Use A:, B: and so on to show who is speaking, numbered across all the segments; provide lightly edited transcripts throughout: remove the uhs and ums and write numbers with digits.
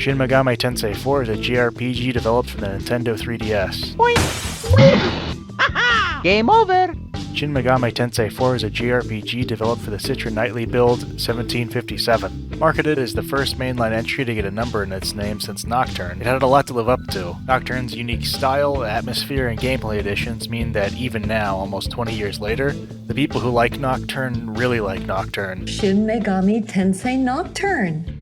A: Shin Megami Tensei 4 is a JRPG developed for the Nintendo 3DS.
B: Game over!
A: Shin Megami Tensei 4 is a JRPG developed for the Citra Knightly build 1757. Marketed as the first mainline entry to get a number in its name since Nocturne, it had a lot to live up to. Nocturne's unique style, atmosphere, and gameplay additions mean that even now, almost 20 years later, the people who like Nocturne really like Nocturne.
C: Shin Megami Tensei Nocturne.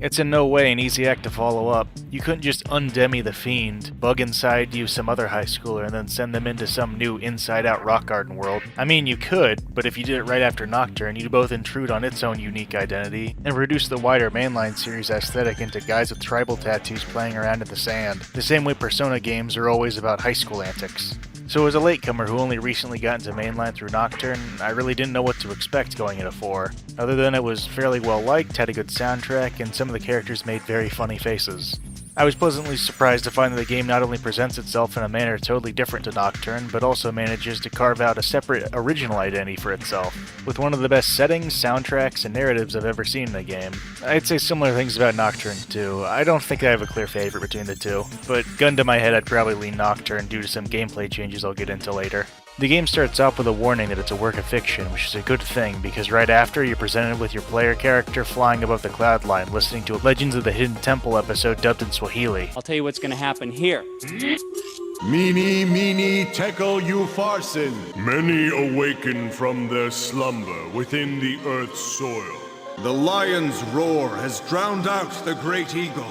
A: It's in no way an easy act to follow up. You couldn't just undemi the Fiend, bug inside you some other high schooler, and then send them into some new inside-out rock garden world. I mean, you could, but if you did it right after Nocturne, you'd both intrude on its own unique identity, and reduce the wider mainline series aesthetic into guys with tribal tattoos playing around in the sand, the same way Persona games are always about high school antics. So as a latecomer who only recently got into mainline through Nocturne, I really didn't know what to expect going into 4, other than it was fairly well liked, had a good soundtrack, and some of the characters made very funny faces. I was pleasantly surprised to find that the game not only presents itself in a manner totally different to Nocturne, but also manages to carve out a separate original identity for itself, with one of the best settings, soundtracks, and narratives I've ever seen in a game. I'd say similar things about Nocturne too. I don't think I have a clear favorite between the two, but gun to my head I'd probably lean Nocturne due to some gameplay changes I'll get into later. The game starts off with a warning that it's a work of fiction, which is a good thing, because right after, you're presented with your player character flying above the cloud line, listening to a Legends of the Hidden Temple episode dubbed in Swahili.
D: I'll tell you what's gonna happen here.
E: Meeny, meeny, tekel Upharsin. Many awaken from their slumber within the earth's soil. The lion's roar has drowned out the great eagle.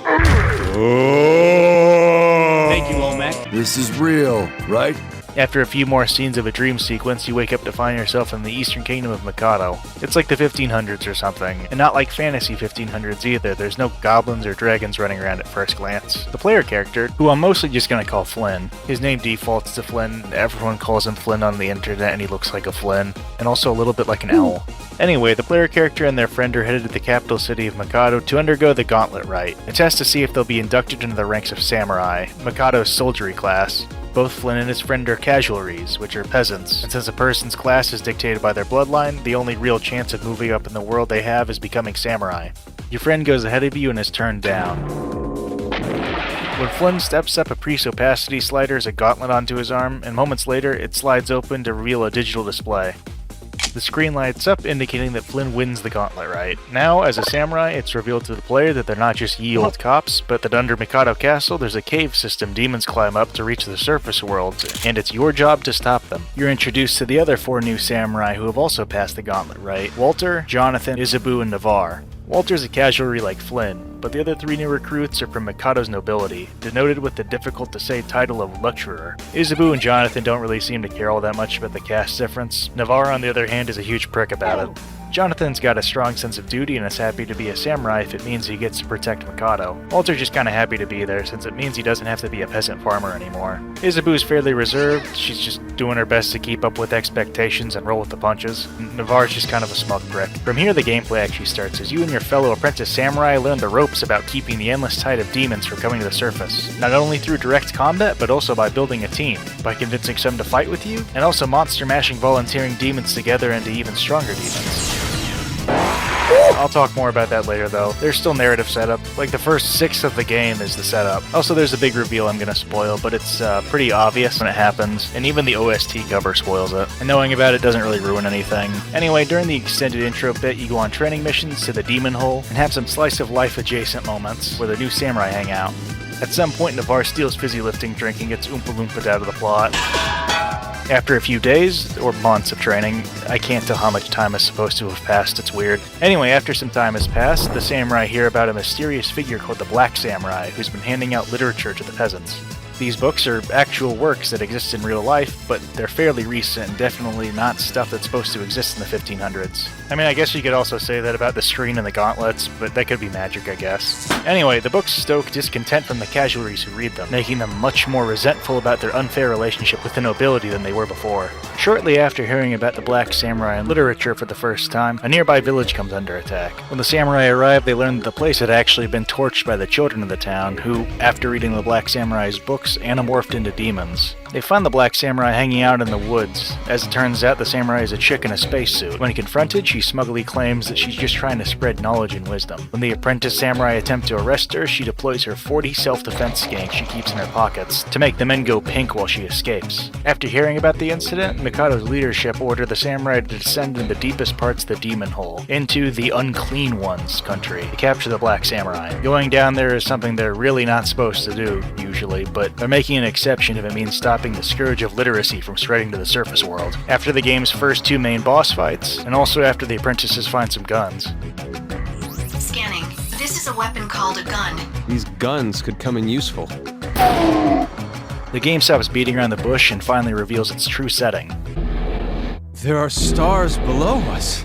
D: Thank you, Olmec.
F: This is real, right?
A: After a few more scenes of a dream sequence, you wake up to find yourself in the eastern kingdom of Mikado. It's like the 1500s or something, and not like fantasy 1500s either. There's no goblins or dragons running around at first glance. The player character, who I'm mostly just gonna call Flynn, his name defaults to Flynn, everyone calls him Flynn on the internet and he looks like a Flynn, and also a little bit like an owl. Anyway, the player character and their friend are headed to the capital city of Mikado to undergo the Gauntlet Rite, a test to see if they'll be inducted into the ranks of samurai, Mikado's soldiery class. Both Flynn and his friend are casuaries, which are peasants, and since a person's class is dictated by their bloodline, the only real chance of moving up in the world they have is becoming samurai. Your friend goes ahead of you and is turned down. When Flynn steps up, a priest's opacity sliders a gauntlet onto his arm, and moments later, it slides open to reveal a digital display. The screen lights up, indicating that Flynn wins the Gauntlet Rite. Now, as a samurai, it's revealed to the player that they're not just ye old cops, but that under Mikado Castle there's a cave system demons climb up to reach the surface world, and it's your job to stop them. You're introduced to the other 4 new samurai who have also passed the Gauntlet Rite: Walter, Jonathan, Izabu, and Navarre. Walter's a casualty like Flynn, but the other 3 new recruits are from Mikado's nobility, denoted with the difficult-to-say title of Lecturer. Izabu and Jonathan don't really seem to care all that much about the caste difference. Navarre, on the other hand, is a huge prick about it. Jonathan's got a strong sense of duty and is happy to be a samurai if it means he gets to protect Mikado. Walter's just kinda happy to be there since it means he doesn't have to be a peasant farmer anymore. Izabu's fairly reserved, she's just doing her best to keep up with expectations and roll with the punches. Navarre's just kind of a smug prick. From here the gameplay actually starts as you and your fellow apprentice samurai learn the ropes about keeping the endless tide of demons from coming to the surface. Not only through direct combat, but also by building a team, by convincing some to fight with you, and also monster mashing volunteering demons together into even stronger demons. I'll talk more about that later though. There's still narrative setup. Like the first 6 of the game is the setup. Also there's a big reveal I'm gonna spoil, but it's pretty obvious when it happens, and even the OST cover spoils it. And knowing about it doesn't really ruin anything. Anyway, during the extended intro bit, you go on training missions to the Demon Hole, and have some slice of life adjacent moments where the new samurai hang out. At some point, Navarre steals fizzy lifting drink and gets Oompa Loompa out of the plot. After a few days, or months of training, I can't tell how much time is supposed to have passed, it's weird. Anyway, after some time has passed, the samurai hear about a mysterious figure called the Black Samurai, who's been handing out literature to the peasants. These books are actual works that exist in real life, but they're fairly recent and definitely not stuff that's supposed to exist in the 1500s. I mean, I guess you could also say that about the screen and the gauntlets, but that could be magic, I guess. Anyway, the books stoke discontent from the casualties who read them, making them much more resentful about their unfair relationship with the nobility than they were before. Shortly after hearing about the Black Samurai and literature for the first time, a nearby village comes under attack. When the samurai arrive, they learn that the place had actually been torched by the children of the town, who, after reading the Black Samurai's books, anamorphed into demons. They find the black samurai hanging out in the woods. As it turns out, the samurai is a chick in a spacesuit. When confronted, she smugly claims that she's just trying to spread knowledge and wisdom. When the apprentice samurai attempt to arrest her, she deploys her 40 self-defense skanks she keeps in her pockets to make the men go pink while she escapes. After hearing about the incident, Mikado's leadership ordered the samurai to descend in the deepest parts of the demon hole, into the Unclean Ones country, to capture the black samurai. Going down there is something they're really not supposed to do, usually, but they're making an exception if it means stopping the scourge of literacy from spreading to the surface world. After the game's first 2 main boss fights, and also after the apprentices find some guns.
B: Scanning. This is a weapon called a gun.
F: These guns could come in useful.
A: The game stops beating around the bush and finally reveals its true setting.
F: There are stars below us.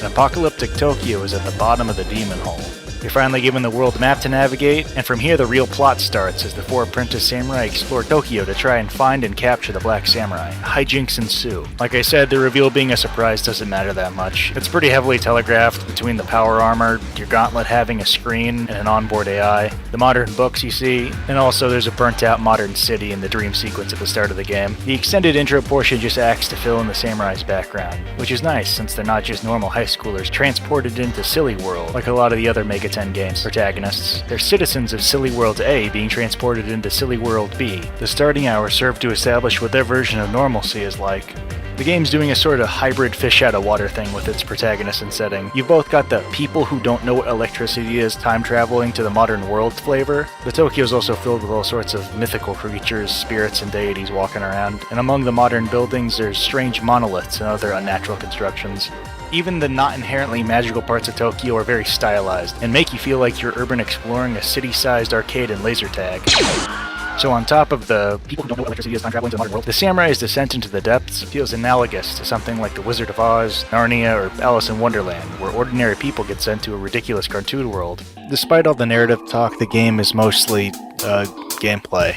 A: Apocalyptic Tokyo is at the bottom of the demon hole. You're finally given the world map to navigate, and from here the real plot starts as the 4 apprentice samurai explore Tokyo to try and find and capture the black samurai. Hijinks ensue. Like I said, the reveal being a surprise doesn't matter that much. It's pretty heavily telegraphed between the power armor, your gauntlet having a screen and an onboard AI, the modern books you see, and also there's a burnt out modern city in the dream sequence at the start of the game. The extended intro portion just acts to fill in the samurai's background, which is nice since they're not just normal high schoolers transported into Silly World like a lot of the other Mega 10 games protagonists. They're citizens of Silly World A being transported into Silly World B. The starting hour served to establish what their version of normalcy is like. The game's doing a sort of hybrid fish out of water thing with its protagonist and setting. You've both got the people who don't know what electricity is time traveling to the modern world flavor. The Tokyo's also filled with all sorts of mythical creatures, spirits, and deities walking around. And among the modern buildings, there's strange monoliths and other unnatural constructions. Even the not inherently magical parts of Tokyo are very stylized and make you feel like you're urban exploring a city-sized arcade and laser tag. So on top of the people who don't know what electricity is time traveling to the modern world, the samurai's descent into the depths feels analogous to something like The Wizard of Oz, Narnia, or Alice in Wonderland, where ordinary people get sent to a ridiculous cartoon world. Despite all the narrative talk, the game is mostly gameplay.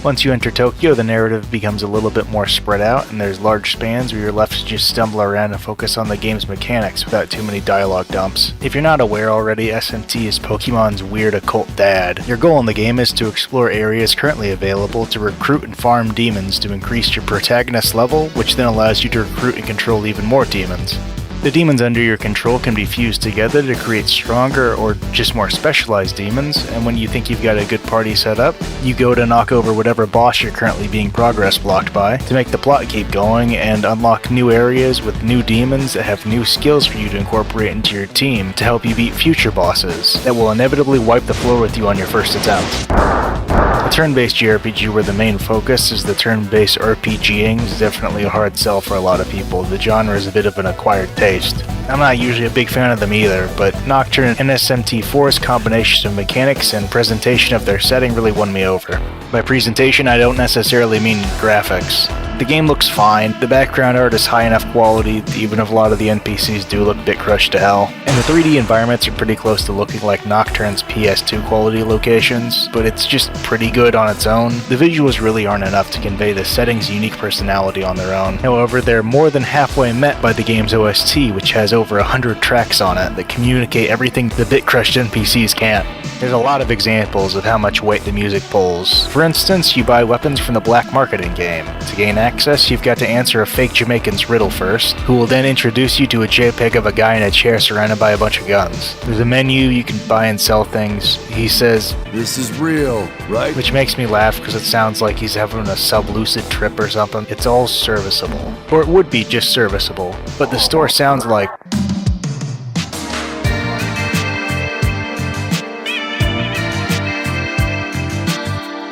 A: Once you enter Tokyo, the narrative becomes a little bit more spread out, and there's large spans where you're left to just stumble around and focus on the game's mechanics without too many dialogue dumps. If you're not aware already, SMT is Pokemon's weird occult dad. Your goal in the game is to explore areas currently available to recruit and farm demons to increase your protagonist level, which then allows you to recruit and control even more demons. The demons under your control can be fused together to create stronger or just more specialized demons, and when you think you've got a good party set up, you go to knock over whatever boss you're currently being progress blocked by to make the plot keep going and unlock new areas with new demons that have new skills for you to incorporate into your team to help you beat future bosses that will inevitably wipe the floor with you on your first attempt. A turn-based JRPG where the main focus is the turn-based RPGing is definitely a hard sell for a lot of people. The genre is a bit of an acquired taste. I'm not usually a big fan of them either, but Nocturne and SMT4's combination of mechanics and presentation of their setting really won me over. By presentation, I don't necessarily mean graphics. The game looks fine, the background art is high enough quality, even if a lot of the NPCs do look a bit crushed to hell, and the 3D environments are pretty close to looking like Nocturne's PS2 quality locations, but it's just pretty good on its own. The visuals really aren't enough to convey the setting's unique personality on their own. However, they're more than halfway met by the game's OST, which has over 100 tracks on it that communicate everything the bit-crushed NPCs can't. There's a lot of examples of how much weight the music pulls. For instance, you buy weapons from the black market in-game. To gain access, you've got to answer a fake Jamaican's riddle first, who will then introduce you to a JPEG of a guy in a chair surrounded by a bunch of guns. There's a menu, you can buy and sell things. He says,
E: This is real, right?
A: which makes me laugh because it sounds like he's having a sub-lucid trip or something. It's all serviceable. Or it would be just serviceable. But the store sounds like...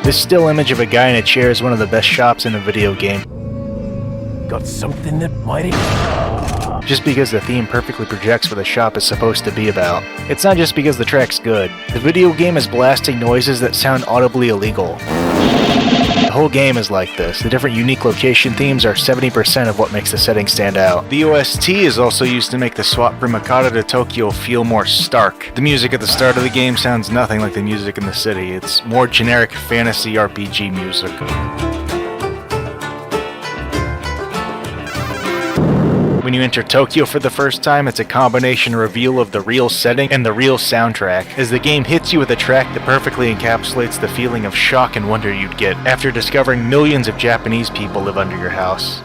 A: This still image of a guy in a chair is one of the best shops in a video game.
G: Got something that might...
A: Just because the theme perfectly projects what the shop is supposed to be about. It's not just because the track's good. The video game is blasting noises that sound audibly illegal. The whole game is like this. The different unique location themes are 70% of what makes the setting stand out. The OST is also used to make the swap from Mikado to Tokyo feel more stark. The music at the start of the game sounds nothing like the music in the city. It's more generic fantasy RPG music. When you enter Tokyo for the first time, it's a combination reveal of the real setting and the real soundtrack, as the game hits you with a track that perfectly encapsulates the feeling of shock and wonder you'd get after discovering millions of Japanese people live under your house.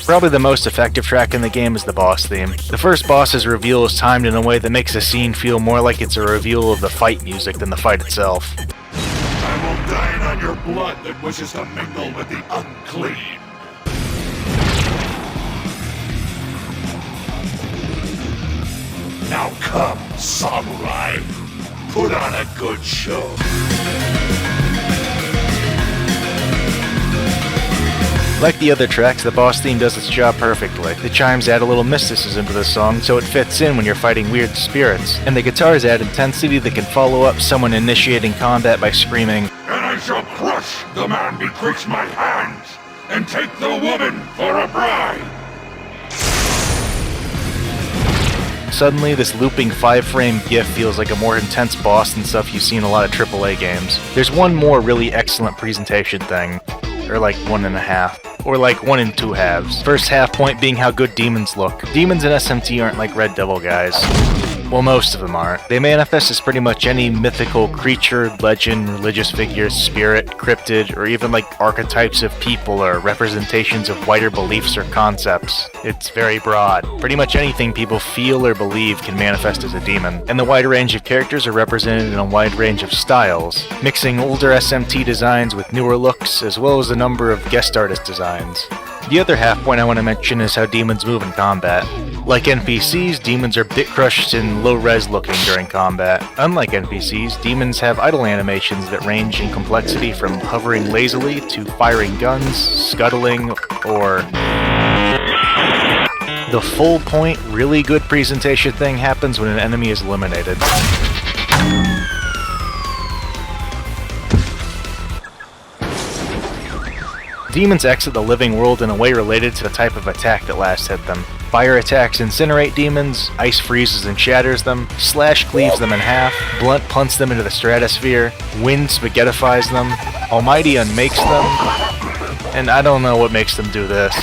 A: Probably the most effective track in the game is the boss theme. The first boss's reveal is timed in a way that makes a scene feel more like it's a reveal of the fight music than the fight itself.
E: I will dine on your blood that wishes to mingle with the unclean. Now come, samurai. Put on a good show.
A: Like the other tracks, the boss theme does its job perfectly. The chimes add a little mysticism to the song, so it fits in when you're fighting weird spirits, and the guitars add intensity that can follow up someone initiating combat by screaming,
E: And I shall crush the man betwixt my hands, and take the woman for a bride.
A: Suddenly, this looping 5-frame GIF feels like a more intense boss than stuff you see in a lot of AAA games. There's one more really excellent presentation thing, or like 1.5, or like 1 and 2 halves. First half point being how good demons look. Demons in SMT aren't like Red Devil guys. Well, most of them aren't. They manifest as pretty much any mythical creature, legend, religious figure, spirit, cryptid, or even like archetypes of people or representations of wider beliefs or concepts. It's very broad. Pretty much anything people feel or believe can manifest as a demon. And the wide range of characters are represented in a wide range of styles, mixing older SMT designs with newer looks, as well as a number of guest artist designs. The other half point I want to mention is how demons move in combat. Like NPCs, demons are bit crushed and low-res looking during combat. Unlike NPCs, demons have idle animations that range in complexity from hovering lazily to firing guns, scuttling, or... The full point, really good presentation thing happens when an enemy is eliminated. Demons exit the living world in a way related to the type of attack that last hit them. Fire attacks incinerate demons, ice freezes and shatters them, slash cleaves them in half, blunt punts them into the stratosphere, wind spaghettifies them, almighty unmakes them, and I don't know what makes them do this.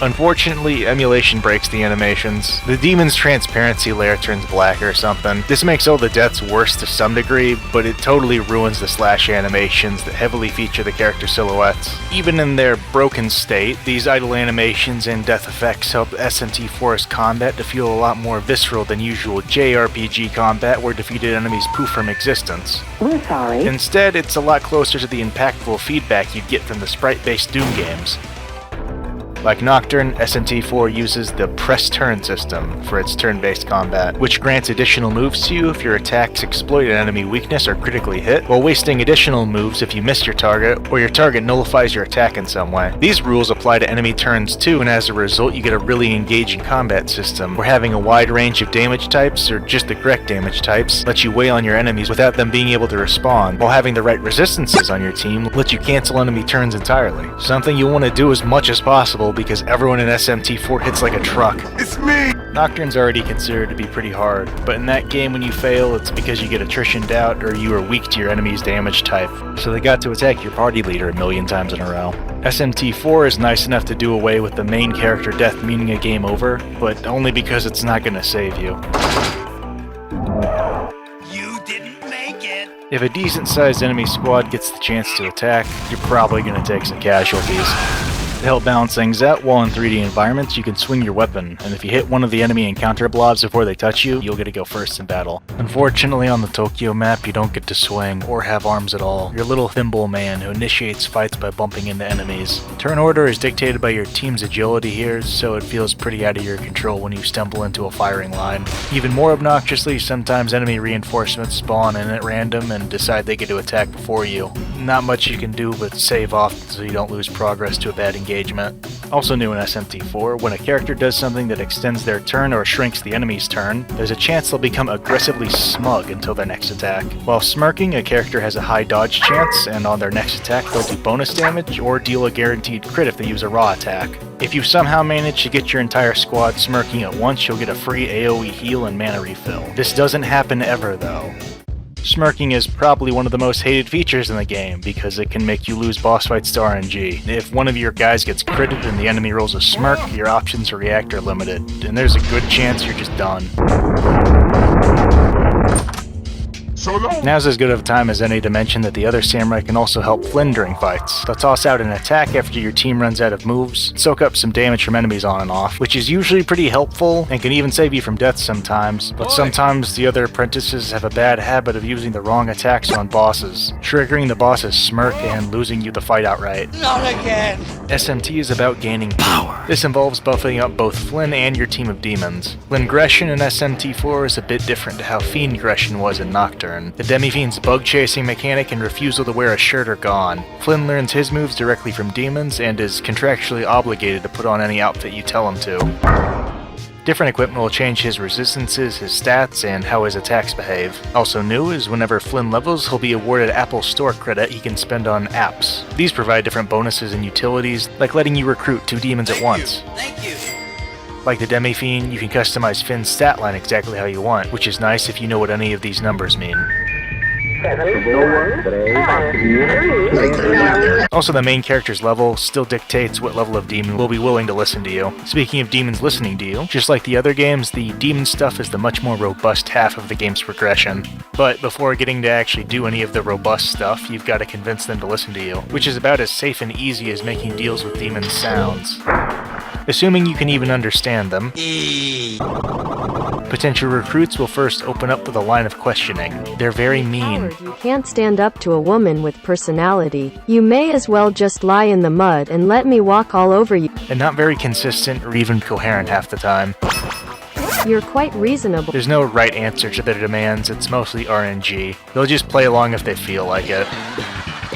A: Unfortunately, emulation breaks the animations. The demon's transparency layer turns black or something. This makes all the deaths worse to some degree, but it totally ruins the slash animations that heavily feature the character silhouettes. Even in their broken state, these idle animations and death effects help SMT4's combat to feel a lot more visceral than usual JRPG combat where defeated enemies poof from existence.
C: We're sorry.
A: Instead, it's a lot closer to the impactful feedback you'd get from the sprite-based Doom games. Like Nocturne, SMT4 uses the press turn system for its turn-based combat, which grants additional moves to you if your attacks exploit an enemy weakness or critically hit, while wasting additional moves if you miss your target, or your target nullifies your attack in some way. These rules apply to enemy turns too, and as a result you get a really engaging combat system, where having a wide range of damage types, or just the correct damage types, lets you wail on your enemies without them being able to respond, while having the right resistances on your team lets you cancel enemy turns entirely. Something you want to do as much as possible because everyone in SMT4 hits like a truck.
E: It's me!
A: Nocturne's already considered to be pretty hard, but in that game when you fail, it's because you get attritioned out or you are weak to your enemy's damage type, so they got to attack your party leader a million times in a row. SMT4 is nice enough to do away with the main character death meaning a game over, but only because it's not gonna save you.
H: You didn't make it!
A: If a decent-sized enemy squad gets the chance to attack, you're probably gonna take some casualties. To help balance things out, while in 3D environments, you can swing your weapon, and if you hit one of the enemy encounter blobs before they touch you, you'll get to go first in battle. Unfortunately, on the Tokyo map, you don't get to swing, or have arms at all. You're a little thimble man who initiates fights by bumping into enemies. Turn order is dictated by your team's agility here, so it feels pretty out of your control when you stumble into a firing line. Even more obnoxiously, sometimes enemy reinforcements spawn in at random and decide they get to attack before you. Not much you can do but save off so you don't lose progress to a bad engagement. Also new in SMT4, when a character does something that extends their turn or shrinks the enemy's turn, there's a chance they'll become aggressively smug until their next attack. While smirking, a character has a high dodge chance, and on their next attack they'll do bonus damage or deal a guaranteed crit if they use a raw attack. If you somehow manage to get your entire squad smirking at once, you'll get a free AoE heal and mana refill. This doesn't happen ever though. Smirking is probably one of the most hated features in the game because it can make you lose boss fights to RNG. If one of your guys gets critted and the enemy rolls a smirk, your options to react are limited, and there's a good chance you're just done. Now's as good of a time as any to mention that the other samurai can also help Flynn during fights. They'll toss out an attack after your team runs out of moves, soak up some damage from enemies on and off, which is usually pretty helpful and can even save you from death sometimes, but sometimes the other apprentices have a bad habit of using the wrong attacks on bosses, triggering the boss's smirk and losing you the fight outright.
H: Not again!
A: SMT is about gaining power. This involves buffing up both Flynn and your team of demons. Flynn-gression in SMT4 is a bit different to how Fiend-gression was in Nocturne. The Demi-Fiend's bug-chasing mechanic and refusal to wear a shirt are gone. Flynn learns his moves directly from demons and is contractually obligated to put on any outfit you tell him to. Different equipment will change his resistances, his stats, and how his attacks behave. Also new is whenever Flynn levels, he'll be awarded Apple Store credit he can spend on apps. These provide different bonuses and utilities, like letting you recruit 2 demons at once.
H: Thank you!
A: Like the Demi-Fiend, you can customize Finn's stat line exactly how you want, which is nice if you know what any of these numbers mean. Also, the main character's level still dictates what level of demon will be willing to listen to you. Speaking of demons listening to you, just like the other games, the demon stuff is the much more robust half of the game's progression. But before getting to actually do any of the robust stuff, you've got to convince them to listen to you, which is about as safe and easy as making deals with demons sounds. Assuming you can even understand them. Potential recruits will first open up with a line of questioning. They're very mean.
I: You can't stand up to a woman with personality. You may as well just lie in the mud and let me walk all over you.
A: And not very consistent or even coherent half the time.
I: You're quite reasonable.
A: There's no right answer to their demands, it's mostly RNG. They'll just play along if they feel like it.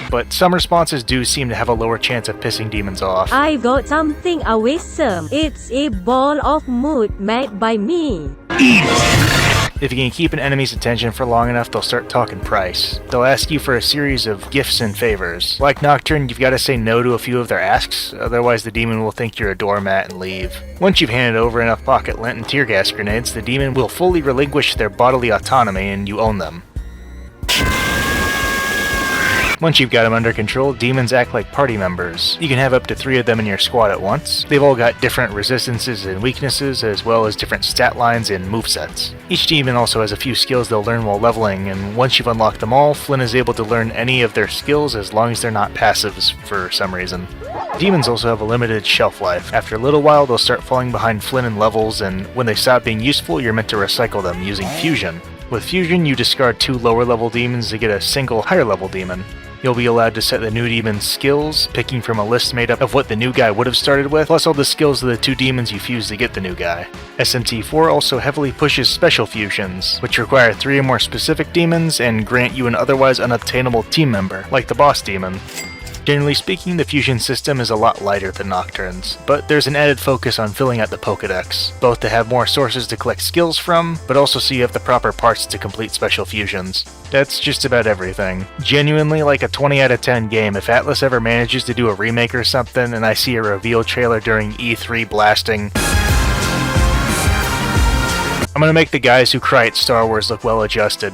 A: But some responses do seem to have a lower chance of pissing demons off.
J: I got something awesome. It's a ball of mood made by me.
A: If you can keep an enemy's attention for long enough, they'll start talking price. They'll ask you for a series of gifts and favors. Like Nocturne, you've got to say no to a few of their asks, otherwise the demon will think you're a doormat and leave. Once you've handed over enough pocket lint and tear gas grenades, the demon will fully relinquish their bodily autonomy and you own them. Once you've got them under control, demons act like party members. You can have up to 3 of them in your squad at once. They've all got different resistances and weaknesses, as well as different stat lines and movesets. Each demon also has a few skills they'll learn while leveling, and once you've unlocked them all, Flynn is able to learn any of their skills as long as they're not passives for some reason. Demons also have a limited shelf life. After a little while, they'll start falling behind Flynn in levels, and when they stop being useful, you're meant to recycle them using Fusion. With Fusion, you discard 2 lower level demons to get a single higher level demon. You'll be allowed to set the new demon's skills, picking from a list made up of what the new guy would have started with, plus all the skills of the 2 demons you fuse to get the new guy. SMT4 also heavily pushes special fusions, which require 3 or more specific demons and grant you an otherwise unobtainable team member, like the boss demon. Generally speaking, the fusion system is a lot lighter than Nocturne's, but there's an added focus on filling out the Pokédex, both to have more sources to collect skills from, but also so you have the proper parts to complete special fusions. That's just about everything. Genuinely like a 20 out of 10 game. If Atlas ever manages to do a remake or something, and I see a reveal trailer during E3 blasting, I'm gonna make the guys who cry at Star Wars look well adjusted.